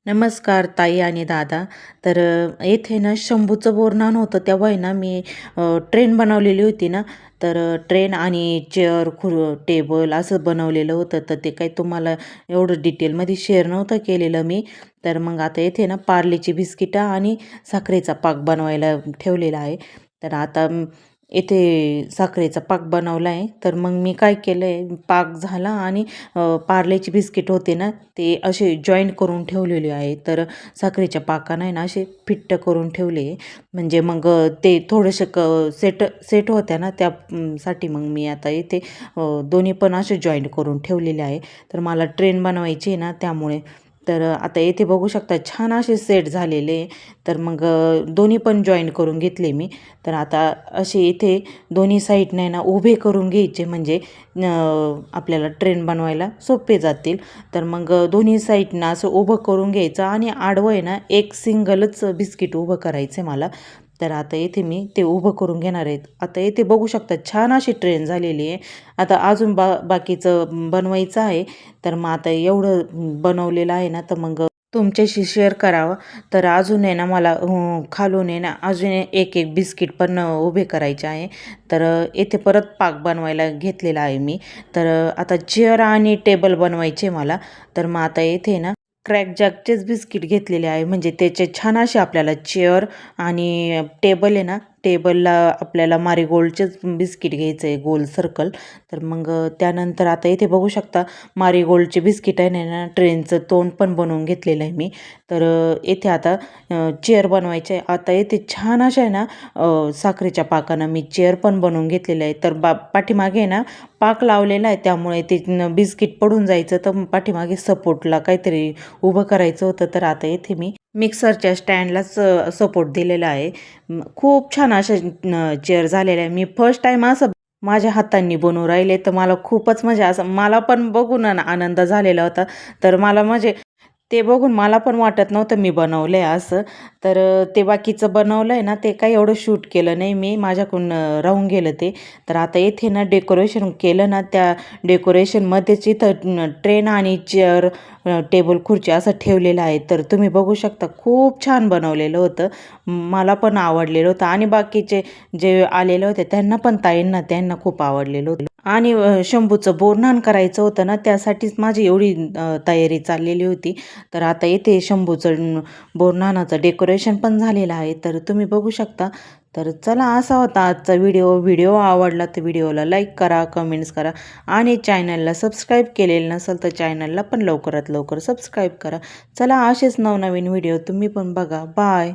नमस्कार ताई आणि दादा. येथे ना शंभूचं बोरन्हाण होतं तेव्हा आहे ना मी ट्रेन बनवलेली होती ना. ट्रेन आणि चेअर टेबल असं बनवलेलं होतं. तर ते काही तुम्हाला एवढं डिटेलमध्ये शेअर नव्हतं केलेलं मी. तर मग आता येथे ना पार्लेची बिस्किटं आणि साखरेचा पाक बनवायला ठेवलेला आहे. तर आता येथे साखरेचा पाक बनवला आहे. तर मग मी काय केलं आहे, पाक झाला आणि पार्लेची बिस्किट होते ना, ते असे जॉईंट करून ठेवलेले आहे. साखरेच्या पाकानं आहे ना असे फिट्ट करून ठेवले. म्हणजे मग ते थोडेसे सेट सेट होत्या ना साठी मग मी आता इथे दोन्ही पण असे जॉईंट करून ठेवलेले आहे. तर मला ट्रेन बनवायची आहे ना त्यामुळे. आता येथे बघू शकता छान असे सेट झालेले. मग दोन्ही पण जॉईन करून घेतले मी. आता असे इथे दोन्ही साईडने ना उभे करून घ्यायचे, म्हणजे आपल्याला ट्रेन बनवायला सोपे जातील. मग दोन्ही साईडनं असं उभं करून घ्यायचं आणि आडवं आहे ना एक सिंगलच बिस्किट उभं करायचं आहे मला. आता येथे मी ते उभं करून घेणार आहेत. आता येथे बघू शकता छान अशी ट्रेन झालेली आहे. आता अजून बाकीचं बनवायचं आहे. मग आता एवढं बनवलेलं आहे ना, तर मग तुमच्याशी शेअर करावं. अजून आहे ना मला खालून आहे ना अजून एक एक बिस्किट पण उभे करायचे आहे. येथे परत पाक बनवायला घेतलेला आहे मी. आता चेअर आणि टेबल बनवायचे मला. मग आता येथे ना क्रॅक जॅकचेच बिस्किट घेतलेले आहे, म्हणजे त्याचे छान असे आपल्याला चेअर आणि टेबल आहे ना, टेबलला आपल्याला मारीगोल्डचेच बिस्किट घ्यायचं आहे गोल सर्कल. मग त्यानंतर आता इथे बघू शकता मारीगोल्डचे बिस्किट आहे ना, ट्रेनचं तोंड पण बनवून घेतलेलं आहे मी. येथे आता चेअर बनवायचे आहे. आता येथे छान अशा आहे ना साखरेच्या पाकानं मी चेअर पण बनवून घेतलेलं आहे. पाठीमागे आहे ना पाक लावलेला आहे, त्यामुळे ते बिस्किट पडून जायचं, तर पाठीमागे सपोर्टला काहीतरी उभं करायचं होतं. आता येथे मी मिक्सरच्या स्टँडलाच सपोर्ट दिलेला आहे. खूप छान अशा चेअर झालेल्या आहे. मी फर्स्ट टाईम असं माझ्या हातांनी बनवून राहिले, तर मला खूपच म्हणजे असं मला पण बघून आनंद झालेला होता. मला म्हणजे ते बघून मला पण वाटत नव्हतं मी बनवलं आहे असं. ते बाकीचं बनवलं आहे ना, ते काही एवढं शूट केलं नाही मी, माझ्याकडून राहून गेलं ते. आता येथे ना डेकोरेशन केलं ना, त्या डेकोरेशनमध्येच इथं ट्रेन आणि चेअर, टेबल, खुर्ची असं ठेवलेलं आहे. तुम्ही बघू शकता खूप छान बनवलेलं होतं. मला पण आवडलेलं होतं आणि बाकीचे जे आलेले होते त्यांना पण, त्यांना खूप आवडलेलं होतं. आणि शंभूचं बोरन्हाण करायचं होतं ना, त्यासाठीच माझी एवढी तयारी चाललेली होती. आता येथे शंभूचं बोरन्हाणाचं डेकोरेशन पण झालेलं आहे. तुम्ही बघू शकता. चला, असा होता आजचा व्हिडिओ. व्हिडिओ आवडला तर व्हिडिओला लाईक करा, कमेंट्स करा आणि चॅनलला सबस्क्राईब केलेलं नसेल तर चॅनलला पण लवकरात लवकर सबस्क्राईब करा. चला, असेच नवनवीन व्हिडिओ तुम्ही पण बघा. बाय.